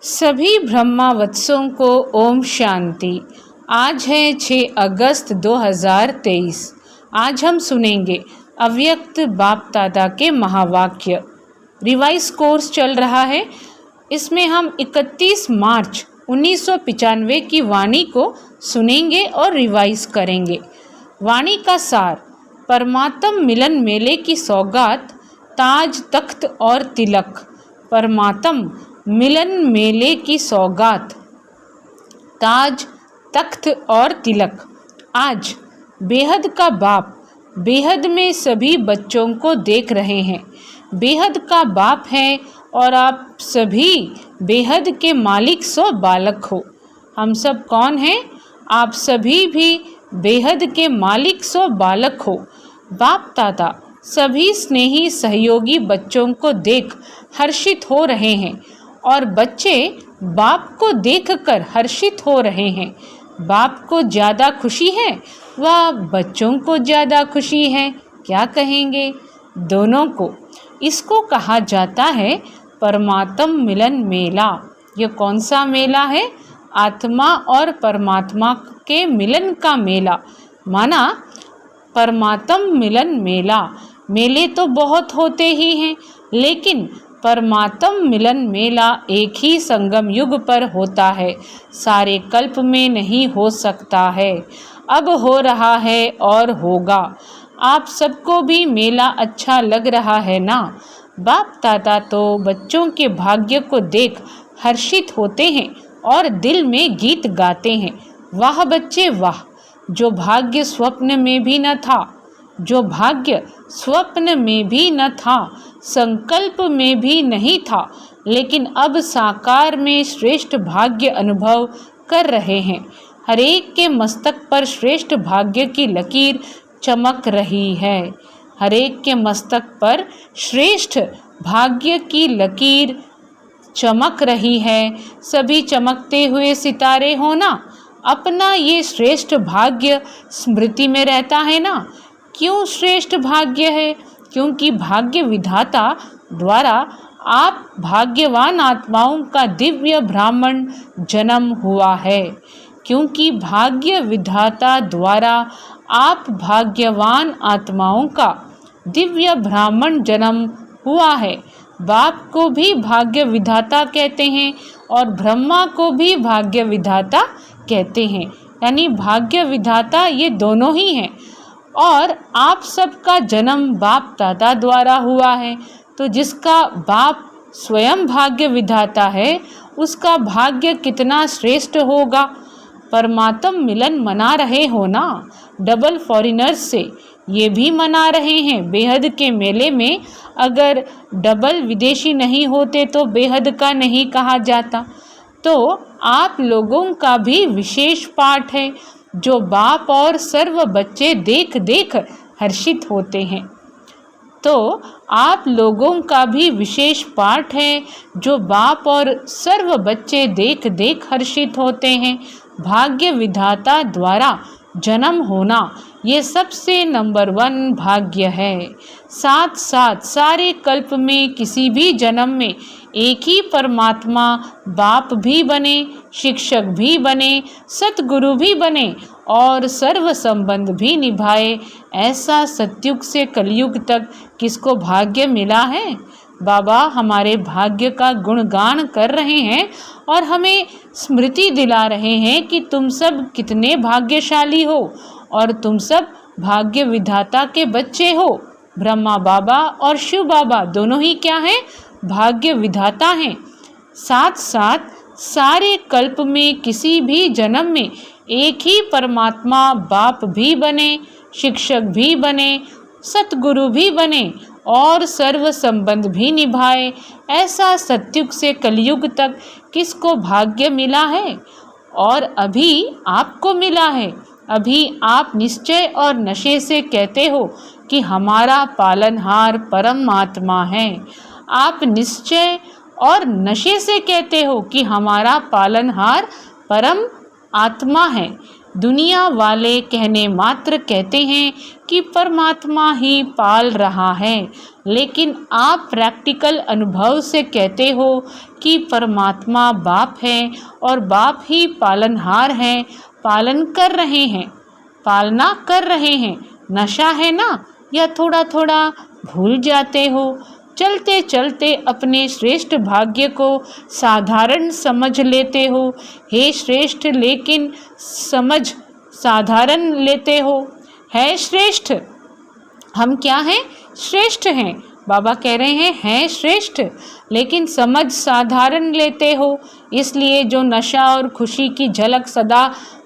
सभी ब्रह्मावत्सों को ओम शांति। आज है 6 अगस्त 2023। आज हम सुनेंगे अव्यक्त बाप दादा के महावाक्य। रिवाइज कोर्स चल रहा है। इसमें हम 31 मार्च 1995 की वाणी को सुनेंगे और रिवाइज करेंगे। वाणी का सार: परमात्म मिलन मेले की सौगात, ताज तख्त और तिलक। परमात्म मिलन मेले की सौगात, ताज तख्त और तिलक। आज बेहद का बाप बेहद में सभी बच्चों को देख रहे हैं। बेहद का बाप है और आप सभी बेहद के मालिक सो बालक हो। हम सब कौन हैं? आप सभी भी बेहद के मालिक सो बालक हो। बाप दादा सभी स्नेही सहयोगी बच्चों को देख हर्षित हो रहे हैं और बच्चे बाप को देखकर हर्षित हो रहे हैं। बाप को ज़्यादा खुशी है व बच्चों को ज़्यादा खुशी है? क्या कहेंगे? दोनों को। इसको कहा जाता है परमात्म मिलन मेला। ये कौन सा मेला है? आत्मा और परमात्मा के मिलन का मेला, माना परमात्म मिलन मेला। मेले तो बहुत होते ही हैं, लेकिन परमात्म मिलन मेला एक ही संगम युग पर होता है, सारे कल्प में नहीं हो सकता है। अब हो रहा है और होगा। आप सबको भी मेला अच्छा लग रहा है ना? बाप दादा तो बच्चों के भाग्य को देख हर्षित होते हैं और दिल में गीत गाते हैं। वाह बच्चे वाह! जो भाग्य स्वप्न में भी न था, जो भाग्य स्वप्न में भी न था, संकल्प में भी नहीं था, लेकिन अब साकार में श्रेष्ठ भाग्य अनुभव कर रहे हैं। हरेक के मस्तक पर श्रेष्ठ भाग्य की लकीर चमक रही है। हरेक के मस्तक पर श्रेष्ठ भाग्य की लकीर चमक रही है। सभी चमकते हुए सितारे हो ना। अपना ये श्रेष्ठ भाग्य स्मृति में रहता है ना। क्यों श्रेष्ठ भाग्य है? क्योंकि भाग्य विधाता द्वारा आप भाग्यवान आत्माओं का दिव्य ब्राह्मण जन्म हुआ है। क्योंकि भाग्य विधाता द्वारा आप भाग्यवान आत्माओं का दिव्य ब्राह्मण जन्म हुआ है। बाप को भी भाग्य विधाता कहते हैं और ब्रह्मा को भी भाग्य विधाता कहते हैं, यानी भाग्य विधाता ये दोनों ही हैं। और आप सबका जन्म बाप दादा द्वारा हुआ है, तो जिसका बाप स्वयं भाग्य विधाता है उसका भाग्य कितना श्रेष्ठ होगा। परमात्म मिलन मना रहे हो ना डबल फॉरेनर्स से, ये भी मना रहे हैं बेहद के मेले में। अगर डबल विदेशी नहीं होते तो बेहद का नहीं कहा जाता। तो आप लोगों का भी विशेष पाठ है जो बाप और सर्व बच्चे देख देख हर्षित होते हैं। तो आप लोगों का भी विशेष पाठ है जो बाप और सर्व बच्चे देख देख हर्षित होते हैं। भाग्य विधाता द्वारा जन्म होना ये सबसे नंबर 1 भाग्य है। साथ साथ सारे कल्प में किसी भी जन्म में एक ही परमात्मा बाप भी बने, शिक्षक भी बने, सतगुरु भी बने और सर्व संबंध भी निभाए, ऐसा सतयुग से कलयुग तक किसको भाग्य मिला है? बाबा हमारे भाग्य का गुणगान कर रहे हैं और हमें स्मृति दिला रहे हैं कि तुम सब कितने भाग्यशाली हो और तुम सब भाग्य विधाता के बच्चे हो। ब्रह्मा बाबा और शिव बाबा दोनों ही क्या हैं? भाग्य विधाता हैं। साथ साथ सारे कल्प में किसी भी जन्म में एक ही परमात्मा बाप भी बने, शिक्षक भी बने, सतगुरु भी बने और सर्व संबंध भी निभाए, ऐसा सतयुग से कलयुग तक किसको भाग्य मिला है? और अभी आपको मिला है। अभी आप निश्चय और नशे से कहते हो कि हमारा पालनहार परमात्मा है। आप निश्चय और नशे से कहते हो कि हमारा पालनहार परम आत्मा है। दुनिया वाले कहने मात्र कहते हैं कि परमात्मा ही पाल रहा है, लेकिन आप प्रैक्टिकल अनुभव से कहते हो कि परमात्मा बाप है और बाप ही पालनहार है, पालन कर रहे हैं, पालना कर रहे हैं। नशा है ना, या थोड़ा थोड़ा भूल जाते हो? चलते चलते अपने श्रेष्ठ भाग्य को साधारण समझ लेते हो। हे श्रेष्ठ, लेकिन समझ साधारण लेते हो। है श्रेष्ठ, हम क्या हैं? श्रेष्ठ हैं। बाबा कह रहे हैं श्रेष्ठ, लेकिन समझ साधारण लेते हो। इसलिए जो नशा और खुशी की झलक सदा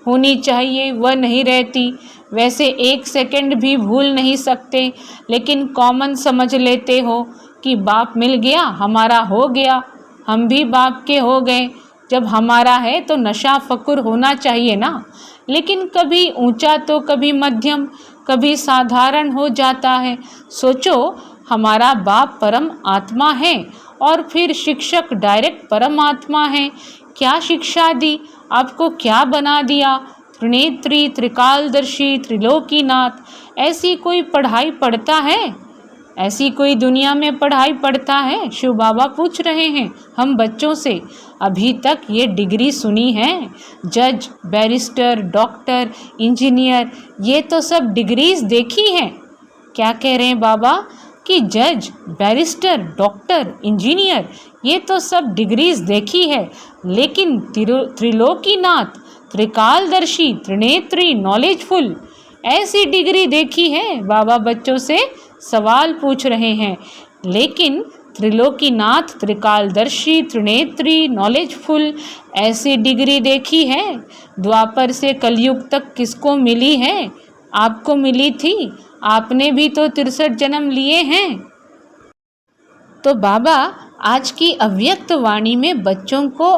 होनी चाहिए वह नहीं रहती। वैसे 1 सेकंड भी भूल नहीं सकते, लेकिन कॉमन समझ लेते हो कि बाप मिल गया, हमारा हो गया, हम भी बाप के हो गए। जब हमारा है तो नशा फकुर होना चाहिए ना, लेकिन कभी ऊंचा तो कभी मध्यम, कभी साधारण हो जाता है। सोचो, हमारा बाप परम आत्मा है और फिर शिक्षक डायरेक्ट परमात्मा है। क्या शिक्षा दी आपको, क्या बना दिया? त्रिनेत्री, त्रिकालदर्शी, त्रिलोकीनाथ। ऐसी कोई पढ़ाई पढ़ता है? ऐसी कोई दुनिया में पढ़ाई पढ़ता है? शिव बाबा पूछ रहे हैं हम बच्चों से। अभी तक ये डिग्री सुनी है, जज, बैरिस्टर, डॉक्टर, इंजीनियर, ये तो सब डिग्रीज देखी हैं। क्या कह रहे हैं बाबा कि जज, बैरिस्टर, डॉक्टर, इंजीनियर, ये तो सब डिग्रीज देखी है, लेकिन त्रिलोकीनाथ, त्रिकालदर्शी, त्रिनेत्री, नॉलेजफुल, ऐसी डिग्री देखी है? बाबा बच्चों से सवाल पूछ रहे हैं। लेकिन त्रिलोकीनाथ, त्रिकालदर्शी, त्रिनेत्री, नॉलेजफुल, ऐसी डिग्री देखी है? द्वापर से कलयुग तक किसको मिली है? आपको मिली थी, आपने भी तो 63 जन्म लिए हैं। तो बाबा आज की अव्यक्त वाणी में बच्चों को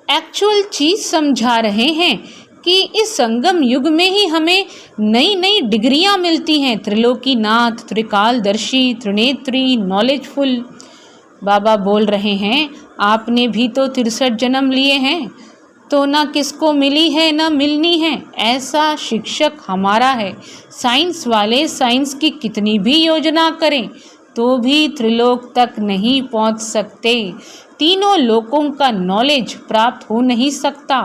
एक्चुअल चीज़ समझा रहे हैं कि इस संगम युग में ही हमें नई नई डिग्रियां मिलती हैं। त्रिलोकीनाथ, त्रिकालदर्शी, त्रिनेत्री, नॉलेजफुल। बाबा बोल रहे हैं आपने भी तो 63 जन्म लिए हैं, तो ना किसको मिली है ना मिलनी है। ऐसा शिक्षक हमारा है। साइंस वाले साइंस की कितनी भी योजना करें तो भी त्रिलोक तक नहीं पहुंच सकते। तीनों लोकों का नॉलेज प्राप्त हो नहीं सकता।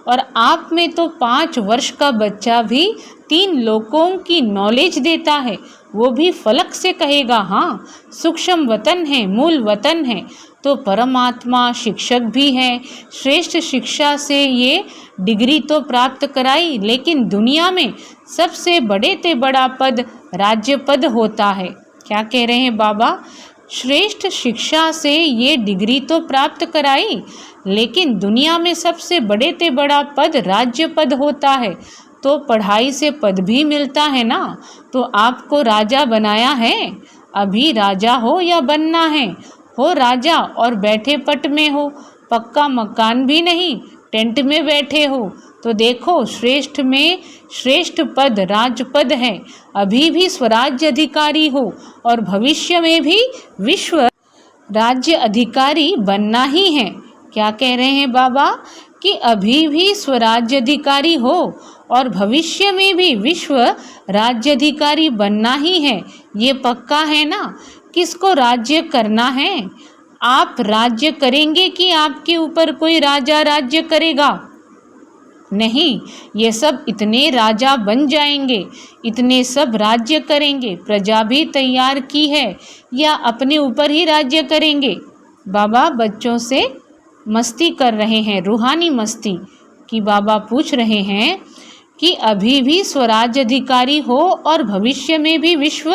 और आप में तो 5 वर्ष का बच्चा भी 3 लोकों की नॉलेज देता है, वो भी फलक से कहेगा हाँ सूक्ष्म वतन है, मूल वतन है। तो परमात्मा शिक्षक भी है। श्रेष्ठ शिक्षा से ये डिग्री तो प्राप्त कराई, लेकिन दुनिया में सबसे बड़े से बड़ा पद राज्य पद होता है। क्या कह रहे हैं बाबा? श्रेष्ठ शिक्षा से ये डिग्री तो प्राप्त कराई, लेकिन दुनिया में सबसे बड़े से बड़ा पद राज्य पद होता है। तो पढ़ाई से पद भी मिलता है ना। तो आपको राजा बनाया है, अभी राजा हो या बनना है? हो राजा और बैठे पट में हो, पक्का मकान भी नहीं, टेंट में बैठे हो। तो देखो, श्रेष्ठ में श्रेष्ठ पद राजपद है। अभी भी स्वराज्य अधिकारी हो और भविष्य में भी विश्व राज्य अधिकारी बनना ही है। क्या कह रहे हैं बाबा कि अभी भी स्वराज्य अधिकारी हो और भविष्य में भी विश्व राज्य अधिकारी बनना ही है। ये पक्का है ना? किसको राज्य करना है? आप राज्य करेंगे कि आपके ऊपर कोई राजा राज्य करेगा? नहीं, ये सब इतने राजा बन जाएंगे, इतने सब राज्य करेंगे। प्रजा भी तैयार की है या अपने ऊपर ही राज्य करेंगे? बाबा बच्चों से मस्ती कर रहे हैं, रूहानी मस्ती कि बाबा पूछ रहे हैं कि अभी भी स्वराज्य अधिकारी हो और भविष्य में भी विश्व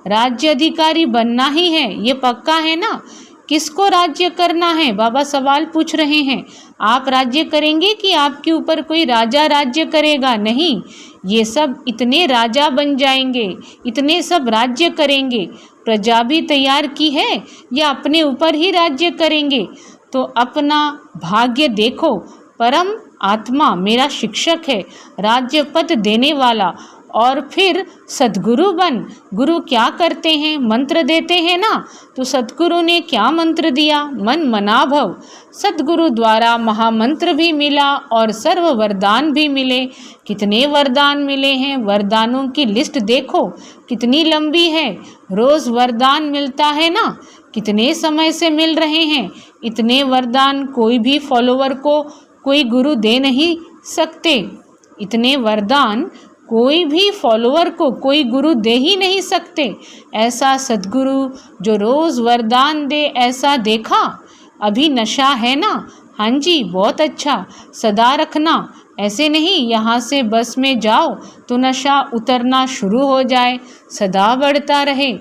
राज्य अधिकारी बनना ही है। ये पक्का है ना? किसको राज्य करना है? बाबा सवाल पूछ रहे हैं। आप राज्य करेंगे कि आपके ऊपर कोई राजा राज्य करेगा? नहीं, ये सब इतने राजा बन जाएंगे, इतने सब राज्य करेंगे। प्रजा भी तैयार की है या अपने ऊपर ही राज्य करेंगे? तो अपना भाग्य देखो। परम आत्मा मेरा शिक्षक है, राज्य पद देने वाला, और फिर सद्गुरु बन। गुरु क्या करते हैं? मंत्र देते हैं ना। तो सद्गुरु ने क्या मंत्र दिया? मन मना भव। सद्गुरु द्वारा महामंत्र भी मिला और सर्व वरदान भी मिले। कितने वरदान मिले हैं? वरदानों की लिस्ट देखो कितनी लंबी है। रोज़ वरदान मिलता है ना। कितने समय से मिल रहे हैं इतने वरदान? कोई भी फॉलोवर को कोई गुरु दे नहीं सकते। इतने वरदान कोई भी फॉलोवर को कोई गुरु दे ही नहीं सकते। ऐसा सद्गुरु जो रोज़ वरदान दे, ऐसा देखा? अभी नशा है ना? हाँ जी, बहुत अच्छा, सदा रखना। ऐसे नहीं यहाँ से बस में जाओ तो नशा उतरना शुरू हो जाए, सदा बढ़ता रहे।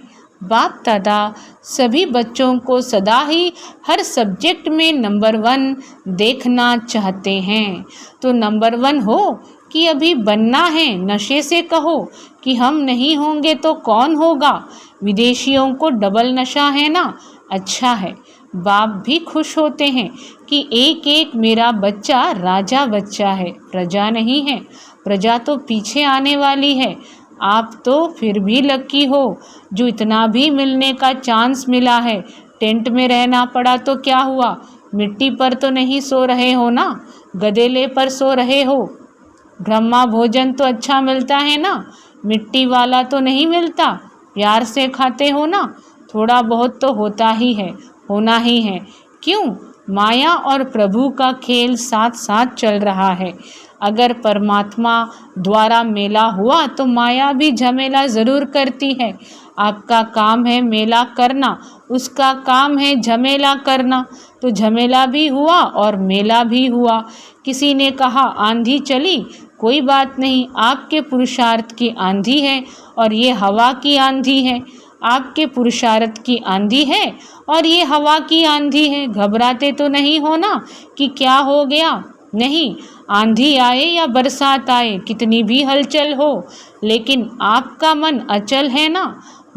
बाप दादा सभी बच्चों को सदा ही हर सब्जेक्ट में नंबर 1 देखना चाहते हैं। तो नंबर 1 हो कि अभी बनना है। नशे से कहो कि हम नहीं होंगे तो कौन होगा। विदेशियों को डबल नशा है ना। अच्छा है, बाप भी खुश होते हैं कि एक एक मेरा बच्चा राजा बच्चा है, प्रजा नहीं है। प्रजा तो पीछे आने वाली है। आप तो फिर भी लकी हो जो इतना भी मिलने का चांस मिला है। टेंट में रहना पड़ा तो क्या हुआ? मिट्टी पर तो नहीं सो रहे हो ना, गदेले पर सो रहे हो। ब्रह्मा भोजन तो अच्छा मिलता है ना, मिट्टी वाला तो नहीं मिलता। प्यार से खाते हो ना, थोड़ा बहुत तो होता ही है, होना ही है। क्यों? माया और प्रभु का खेल साथ साथ चल रहा है। अगर परमात्मा द्वारा मेला हुआ तो माया भी झमेला ज़रूर करती है। आपका काम है मेला करना, उसका काम है झमेला करना। तो झमेला भी हुआ और मेला भी हुआ। किसी ने कहा आंधी चली, कोई बात नहीं, आपके पुरुषार्थ की आंधी है और ये हवा की आंधी है। आपके पुरुषार्थ की आंधी है और ये हवा की आंधी है। घबराते तो नहीं हो ना कि क्या हो गया। नहीं, आंधी आए या बरसात आए, कितनी भी हलचल हो, लेकिन आपका मन अचल है ना।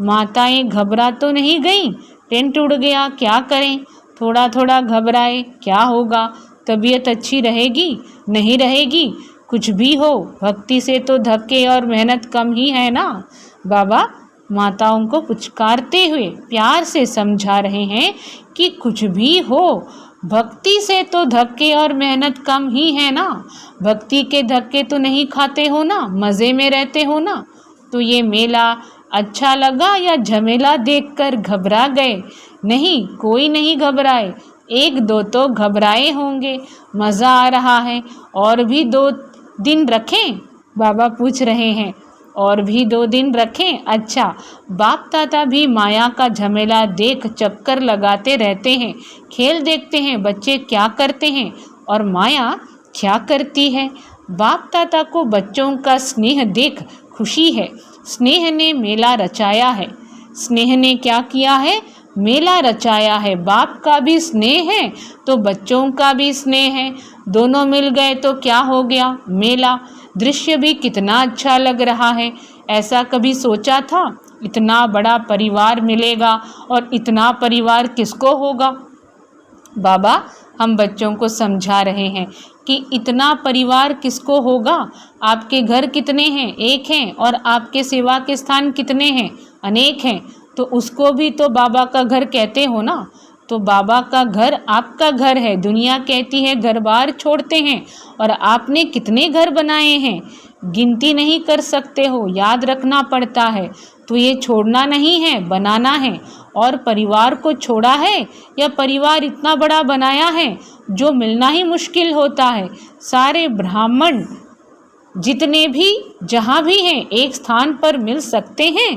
माताएं घबरा तो नहीं गई, टेंट उड़ गया, क्या करें। थोड़ा थोड़ा घबराए, क्या होगा? तबीयत अच्छी रहेगी? नहीं रहेगी। कुछ भी हो, भक्ति से तो धक्के और मेहनत कम ही है ना। बाबा माताओं को पुचकारते हुए प्यार से समझा रहे हैं कि कुछ भी हो, भक्ति से तो धक्के और मेहनत कम ही है ना। भक्ति के धक्के तो नहीं खाते हो ना, मज़े में रहते हो ना। तो ये मेला अच्छा लगा या झमेला देखकर घबरा गए? नहीं, कोई नहीं घबराए। 1-2 तो घबराए होंगे। मज़ा आ रहा है। और भी 2 दिन रखें? बाबा पूछ रहे हैं। और भी 2 दिन रखें? अच्छा। बाप दादा भी माया का झमेला देख चक्कर लगाते रहते हैं, खेल देखते हैं बच्चे क्या करते हैं और माया क्या करती है। बाप दादा को बच्चों का स्नेह देख खुशी है। स्नेह ने मेला रचाया है। स्नेह ने क्या किया है? मेला रचाया है। बाप का भी स्नेह है तो बच्चों का भी स्नेह है। दोनों मिल गए तो क्या हो गया? मेला। दृश्य भी कितना अच्छा लग रहा है। ऐसा कभी सोचा था इतना बड़ा परिवार मिलेगा? और इतना परिवार किसको होगा? बाबा हम बच्चों को समझा रहे हैं कि इतना परिवार किसको होगा। आपके घर कितने हैं? एक हैं। और आपके सेवा के स्थान कितने हैं? अनेक हैं। तो उसको भी तो बाबा का घर कहते हो ना। तो बाबा का घर आपका घर है। दुनिया कहती है घर बार छोड़ते हैं, और आपने कितने घर बनाए हैं गिनती नहीं कर सकते हो, याद रखना पड़ता है। तो ये छोड़ना नहीं है, बनाना है। और परिवार को छोड़ा है या परिवार इतना बड़ा बनाया है जो मिलना ही मुश्किल होता है। सारे ब्राह्मण जितने भी जहाँ भी हैं एक स्थान पर मिल सकते हैं।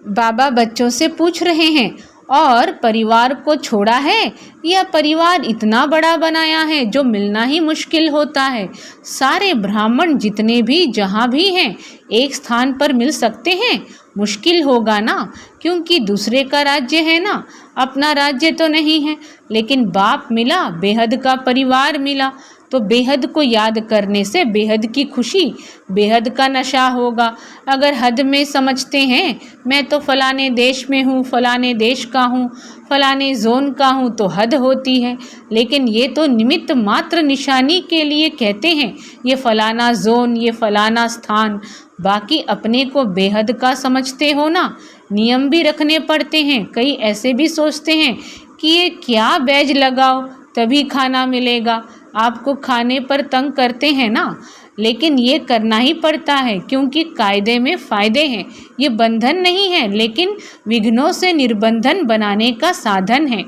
बाबा बच्चों से पूछ रहे हैं, और परिवार को छोड़ा है या परिवार इतना बड़ा बनाया है जो मिलना ही मुश्किल होता है। सारे ब्राह्मण जितने भी जहाँ भी हैं एक स्थान पर मिल सकते हैं। मुश्किल होगा ना, क्योंकि दूसरे का राज्य है ना, अपना राज्य तो नहीं है। लेकिन बाप मिला, बेहद का परिवार मिला। तो बेहद को याद करने से बेहद की खुशी, बेहद का नशा होगा। अगर हद में समझते हैं मैं तो फलाने देश में हूँ, फलाने देश का हूँ, फलाने जोन का हूँ तो हद होती है, लेकिन ये तो निमित्त मात्र निशानी के लिए कहते हैं, ये फलाना जोन, ये फलाना स्थान। बाकी अपने को बेहद का समझते हो ना। नियम भी रखने पड़ते हैं। कई ऐसे भी सोचते हैं कि ये क्या बैज लगाओ तभी खाना मिलेगा। आपको खाने पर तंग करते हैं ना, लेकिन ये करना ही पड़ता है क्योंकि कायदे में फ़ायदे हैं। ये बंधन नहीं है, लेकिन विघ्नों से निर्बंधन बनाने का साधन है।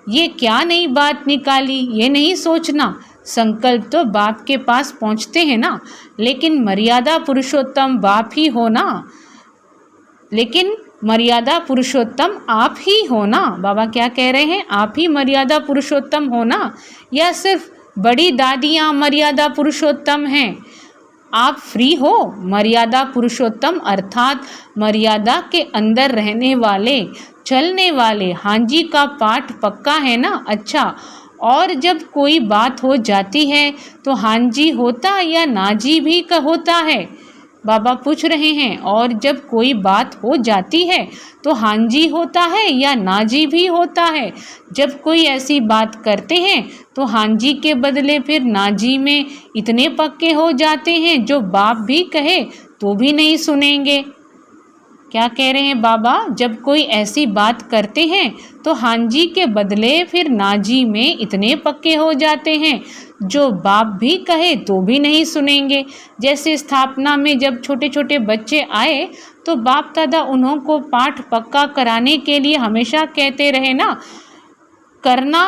ये क्या नई बात निकाली, ये नहीं सोचना। संकल्प तो बाप के पास पहुँचते हैं ना, लेकिन मर्यादा पुरुषोत्तम बाप ही हो ना। लेकिन मर्यादा पुरुषोत्तम आप ही हो ना। बाबा क्या कह रहे हैं? आप ही मर्यादा पुरुषोत्तम हो ना, या सिर्फ बड़ी दादियाँ मर्यादा पुरुषोत्तम हैं? आप फ्री हो। मर्यादा पुरुषोत्तम अर्थात मर्यादा के अंदर रहने वाले, चलने वाले। हाँ जी का पाठ पक्का है ना? अच्छा, और जब कोई बात हो जाती है तो हाँ जी होता या ना जी भी का होता है? बाबा पूछ रहे हैं। और जब कोई बात हो जाती है तो हाँ जी होता है या ना जी भी होता है? जब कोई ऐसी बात करते हैं तो हाँ जी के बदले फिर ना जी में इतने पक्के हो जाते हैं जो बाप भी कहे तो भी नहीं सुनेंगे। क्या कह रहे हैं बाबा? जब कोई ऐसी बात करते हैं तो हाँ जी के बदले फिर ना जी में इतने पक्के हो जाते हैं जो बाप भी कहे तो भी नहीं सुनेंगे। जैसे स्थापना में जब छोटे छोटे बच्चे आए तो बाप दादा उन्हों को पाठ पक्का कराने के लिए हमेशा कहते रहे ना, करना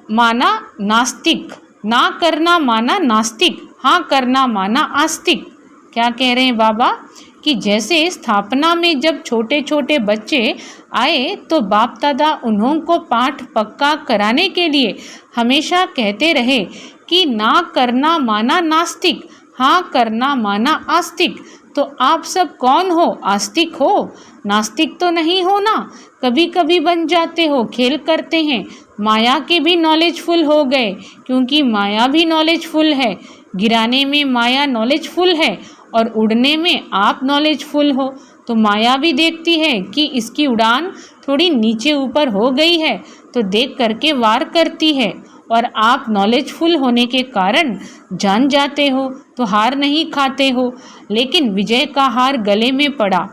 माना नास्तिक, ना करना माना नास्तिक, हाँ करना माना आस्तिक। क्या कह रहे हैं बाबा? कि जैसे स्थापना में जब छोटे छोटे बच्चे आए तो बाप दादा उन्हों को पाठ पक्का कराने के लिए हमेशा कहते रहे कि ना करना माना नास्तिक, हाँ करना माना आस्तिक। तो आप सब कौन हो? आस्तिक हो, नास्तिक तो नहीं हो ना। कभी कभी बन जाते हो, खेल करते हैं। माया के भी नॉलेजफुल हो गए, क्योंकि माया भी नॉलेजफुल है। गिराने में माया नॉलेजफुल है और उड़ने में आप नॉलेजफुल हो। तो माया भी देखती है कि इसकी उड़ान थोड़ी नीचे ऊपर हो गई है तो देख करके वार करती है, और आप नॉलेजफुल होने के कारण जान जाते हो तो हार नहीं खाते हो। लेकिन विजय का हार गले में पड़ा,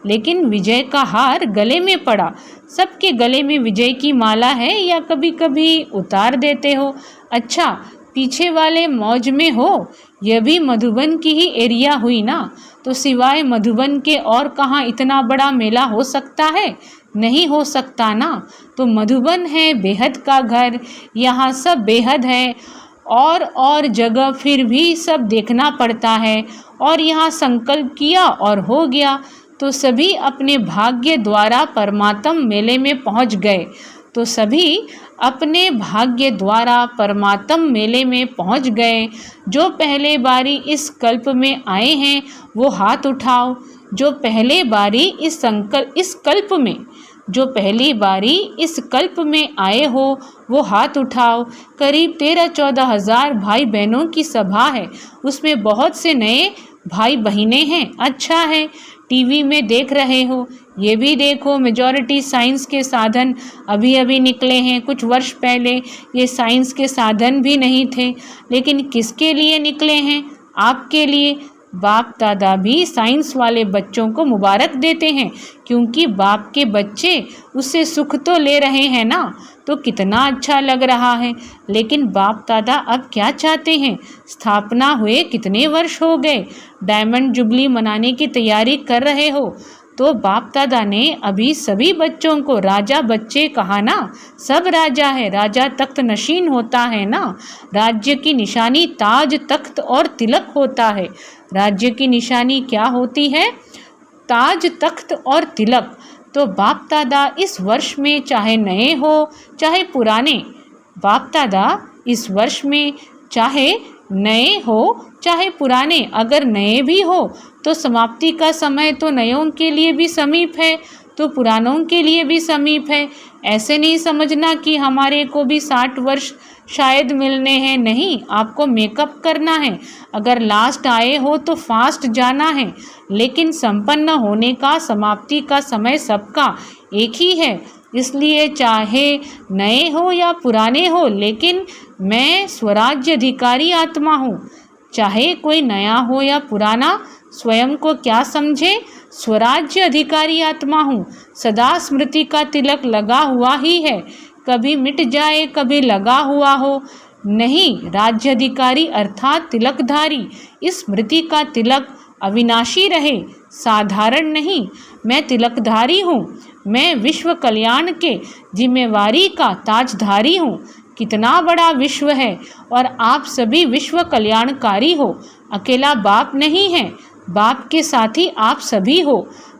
लेकिन विजय का हार गले में पड़ा। सबके गले में विजय की माला है या कभी कभी उतार देते हो? अच्छा, पीछे वाले मौज में हो। यह भी मधुबन की ही एरिया हुई ना, तो सिवाय मधुबन के और कहाँ इतना बड़ा मेला हो सकता है? नहीं हो सकता ना। तो मधुबन है बेहद का घर, यहाँ सब बेहद है, और जगह फिर भी सब देखना पड़ता है। और यहाँ संकल्प किया और हो गया, तो सभी अपने भाग्य द्वारा परमात्म मेले में पहुँच गए। तो सभी अपने भाग्य द्वारा परमात्म मेले में पहुँच गए। जो पहले बारी इस कल्प में आए हैं वो हाथ उठाओ। जो पहले बारी इस कल्प में, जो पहली बारी इस कल्प में आए हो वो हाथ उठाओ। करीब 13-14 हज़ार भाई बहनों की सभा है, उसमें बहुत से नए भाई बहनें हैं। अच्छा है, टीवी में देख रहे हो, ये भी देखो मेजॉरिटी साइंस के साधन अभी अभी निकले हैं। कुछ वर्ष पहले ये साइंस के साधन भी नहीं थे, लेकिन किसके लिए निकले हैं? आपके लिए। बाप दादा भी साइंस वाले बच्चों को मुबारक देते हैं, क्योंकि बाप के बच्चे उससे सुख तो ले रहे हैं ना, तो कितना अच्छा लग रहा है। लेकिन बाप दादा अब क्या चाहते हैं? स्थापना हुए कितने वर्ष हो गए, डायमंड जुबली मनाने की तैयारी कर रहे हो, तो बाप दादा ने अभी सभी बच्चों को राजा बच्चे कहा ना। सब राजा है, राजा तख्त नशीन होता है ना। राज्य की निशानी ताज, तख्त और तिलक होता है। राज्य की निशानी क्या होती है? ताज, तख्त और तिलक। तो बाप दादा इस वर्ष में चाहे नए हो चाहे पुराने, बाप दादा इस वर्ष में चाहे नए हो चाहे पुराने, अगर नए भी हो तो समाप्ति का समय तो नयों के लिए भी समीप है, तो पुरानों के लिए भी समीप है। ऐसे नहीं समझना कि हमारे को भी 60 वर्ष शायद मिलने हैं। नहीं, आपको मेकअप करना है। अगर लास्ट आए हो तो फास्ट जाना है, लेकिन संपन्न होने का, समाप्ति का समय सबका एक ही है। इसलिए चाहे नए हो या पुराने हो, लेकिन मैं स्वराज्य अधिकारी आत्मा हूँ। चाहे कोई नया हो या पुराना, स्वयं को क्या समझे, स्वराज्य अधिकारी आत्मा हूँ। सदा स्मृति का तिलक लगा हुआ ही है, कभी मिट जाए कभी लगा हुआ हो नहीं। राज्य अधिकारी अर्थात तिलकधारी। इस स्मृति का तिलक अविनाशी रहे, साधारण नहीं। मैं तिलकधारी हूँ, मैं विश्व कल्याण के जिम्मेवारी का ताजधारी हूँ। कितना बड़ा विश्व है और आप सभी विश्व कल्याणकारी हो। अकेला बाप नहीं है, बाप के साथी आप सभी हो।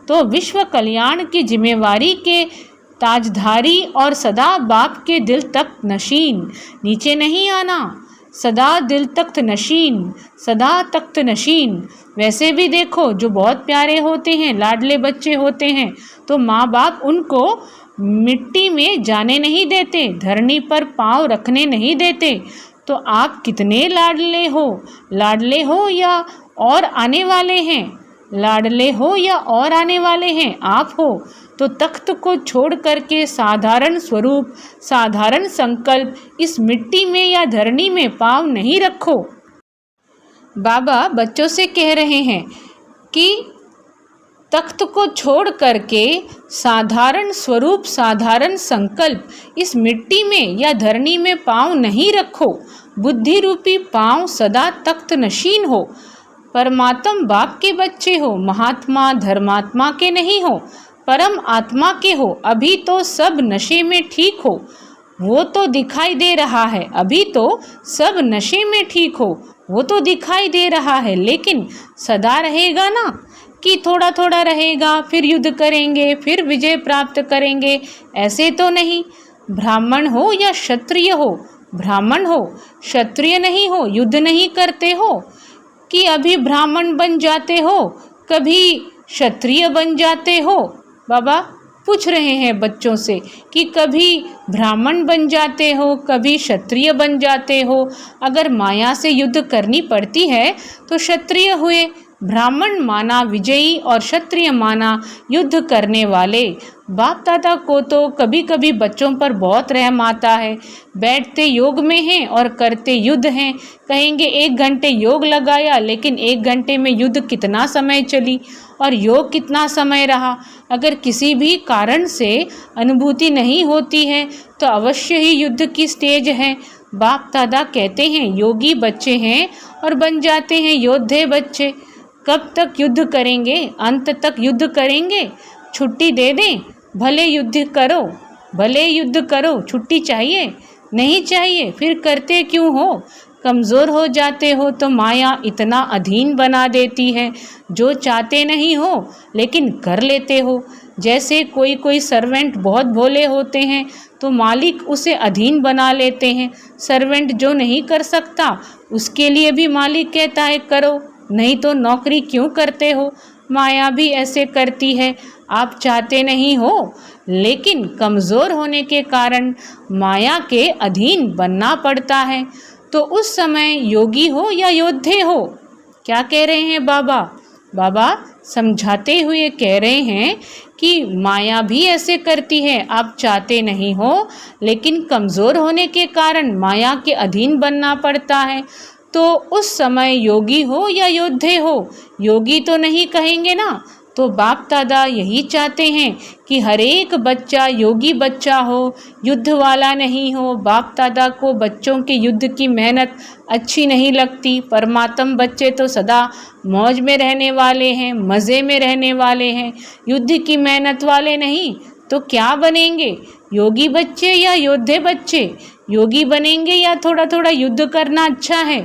तो विश्व कल्याण की जिम्मेवारी के ताजधारी और सदा बाप के दिल तक नशीन। नीचे नहीं आना, सदा दिल तख्त नशीन, सदा तख्त नशीन। वैसे भी देखो, जो बहुत प्यारे होते हैं, लाडले बच्चे होते हैं, तो माँ बाप उनको मिट्टी में जाने नहीं देते, धरनी पर पाँव रखने नहीं देते। तो आप कितने लाडले हो या और आने वाले हैं, लाडले हो या और आने वाले हैं, आप हो। तो तख्त को छोड़ करके साधारण स्वरूप, साधारण संकल्प इस मिट्टी में या धरनी में पाँव नहीं रखो। बाबा बच्चों से कह रहे हैं कि तख्त को छोड़ करके साधारण स्वरूप, साधारण संकल्प इस मिट्टी में या धरनी में पाँव नहीं रखो। बुद्धि रूपी पाँव सदा तख्त नशीन हो। परमात्म बाप के बच्चे हो, महात्मा धर्मात्मा के नहीं हो, परम आत्मा के हो। अभी तो सब नशे में ठीक हो, वो तो दिखाई दे रहा है। अभी तो सब नशे में ठीक हो, वो तो दिखाई दे रहा है, लेकिन सदा रहेगा ना कि थोड़ा थोड़ा रहेगा, फिर युद्ध करेंगे, फिर विजय प्राप्त करेंगे, ऐसे तो नहीं। ब्राह्मण हो या क्षत्रिय हो, ब्राह्मण हो क्षत्रिय नहीं हो, युद्ध नहीं करते हो कि अभी ब्राह्मण बन जाते हो, कभी क्षत्रिय बन जाते हो। बाबा पूछ रहे हैं बच्चों से कि कभी ब्राह्मण बन जाते हो, कभी क्षत्रिय बन जाते हो। अगर माया से युद्ध करनी पड़ती है तो क्षत्रिय हुए, ब्राह्मण माना विजयी और क्षत्रिय माना युद्ध करने वाले। बाप दादा को तो कभी कभी बच्चों पर बहुत रहम आता है। बैठते योग में हैं और करते युद्ध हैं। कहेंगे 1 घंटे योग लगाया, लेकिन 1 घंटे में युद्ध कितना समय चली और योग कितना समय रहा। अगर किसी भी कारण से अनुभूति नहीं होती है तो अवश्य ही युद्ध की स्टेज है। बाप दादा कहते हैं योगी बच्चे हैं और बन जाते हैं योद्धे बच्चे। कब तक युद्ध करेंगे? अंत तक युद्ध करेंगे। छुट्टी दे दें, भले युद्ध करो, छुट्टी चाहिए? नहीं चाहिए, फिर करते क्यों हो? कमज़ोर हो जाते हो तो माया इतना अधीन बना देती है, जो चाहते नहीं हो लेकिन कर लेते हो। जैसे कोई सर्वेंट बहुत भोले होते हैं तो मालिक उसे अधीन बना लेते हैं। सर्वेंट जो नहीं कर सकता उसके लिए भी मालिक कहता है करो, नहीं तो नौकरी क्यों करते हो। माया भी ऐसे करती है। आप चाहते नहीं हो लेकिन कमज़ोर होने के कारण माया के अधीन बनना पड़ता है। तो उस समय योगी हो या योद्धे हो, क्या कह रहे हैं बाबा? बाबा समझाते हुए कह रहे हैं कि माया भी ऐसे करती है। आप चाहते नहीं हो लेकिन कमज़ोर होने के कारण माया के अधीन बनना पड़ता है। तो उस समय योगी हो या योद्धे हो, योगी तो नहीं कहेंगे ना। तो बाप दादा यही चाहते हैं कि हर एक बच्चा योगी बच्चा हो, युद्ध वाला नहीं हो। बाप दादा को बच्चों के युद्ध की मेहनत अच्छी नहीं लगती। परमात्म बच्चे तो सदा मौज में रहने वाले हैं, मज़े में रहने वाले हैं, युद्ध की मेहनत वाले नहीं। तो क्या बनेंगे, योगी बच्चे या योद्धे बच्चे? योगी बनेंगे या थोड़ा थोड़ा युद्ध करना अच्छा है?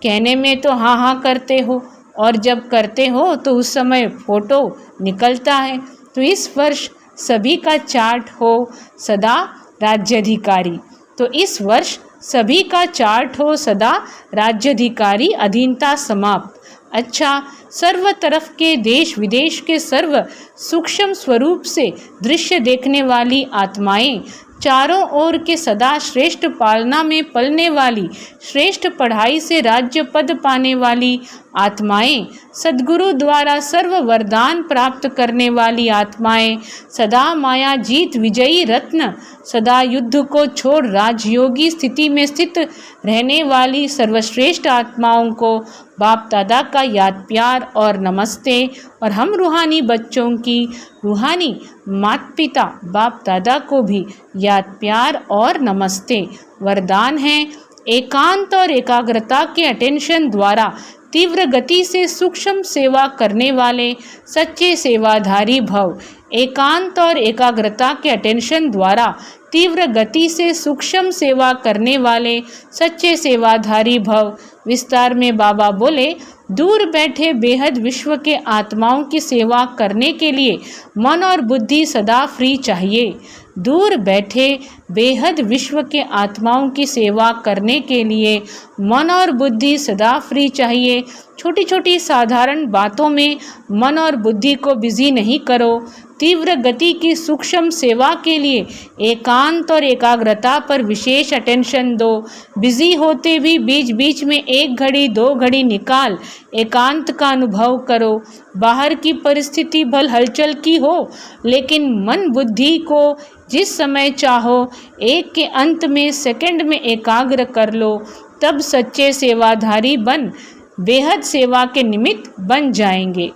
कहने में तो हाँ हाँ करते हो और जब करते हो तो उस समय फोटो निकलता है। तो इस वर्ष सभी का चार्ट हो सदा राज्याधिकारी। तो इस वर्ष सभी का चार्ट हो सदा राज्याधिकारी, अधीनता समाप्त। अच्छा, सर्व तरफ के देश विदेश के सर्व सूक्ष्म स्वरूप से दृश्य देखने वाली आत्माएं चारों ओर के सदा श्रेष्ठ पालना में पलने वाली, श्रेष्ठ पढ़ाई से राज्य पद पाने वाली आत्माएं, सद्गुरु द्वारा सर्व वरदान प्राप्त करने वाली आत्माएं, सदा माया जीत विजयी रत्न, सदा युद्ध को छोड़ राजयोगी स्थिति में स्थित रहने वाली सर्वश्रेष्ठ आत्माओं को बाप दादा का याद प्यार और नमस्ते। और हम रूहानी बच्चों की रूहानी माता पिता बाप दादा को भी याद प्यार और नमस्ते। वरदान है एकांत और एकाग्रता के अटेंशन द्वारा तीव्र गति से सूक्ष्म सेवा करने वाले सच्चे सेवाधारी भव। एकांत और एकाग्रता के अटेंशन द्वारा तीव्र गति से सूक्ष्म सेवा करने वाले सच्चे सेवाधारी भव। विस्तार में बाबा बोले, दूर बैठे बेहद विश्व के आत्माओं की सेवा करने के लिए मन और बुद्धि सदा फ्री चाहिए। दूर बैठे बेहद विश्व के आत्माओं की सेवा करने के लिए मन और बुद्धि सदा फ्री चाहिए। छोटी छोटी साधारण बातों में मन और बुद्धि को बिजी नहीं करो। तीव्र गति की सूक्ष्म सेवा के लिए एकांत और एकाग्रता पर विशेष अटेंशन दो। बिजी होते भी बीच बीच में 1 घड़ी 2 घड़ी निकाल एकांत का अनुभव करो। बाहर की परिस्थिति भल हलचल की हो, लेकिन मन बुद्धि को जिस समय चाहो एक के अंत में सेकंड में एकाग्र कर लो। तब सच्चे सेवाधारी बन बेहद सेवा के निमित्त बन जाएंगे।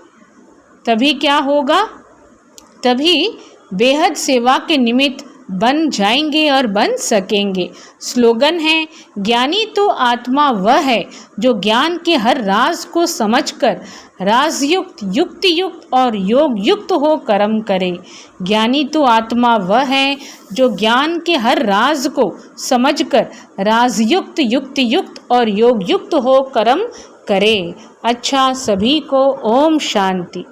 तभी क्या होगा? तभी बेहद सेवा के निमित्त बन जाएंगे और बन सकेंगे। स्लोगन है, ज्ञानी तो आत्मा वह है जो ज्ञान के हर राज को समझकर राजयुक्त, युक्ति युक्त और योग युक्त हो कर्म करे। ज्ञानी तो आत्मा वह है जो ज्ञान के हर राज को समझकर राजयुक्त, युक्ति युक्त और योग युक्त हो कर्म करे। अच्छा, सभी को ओम शांति।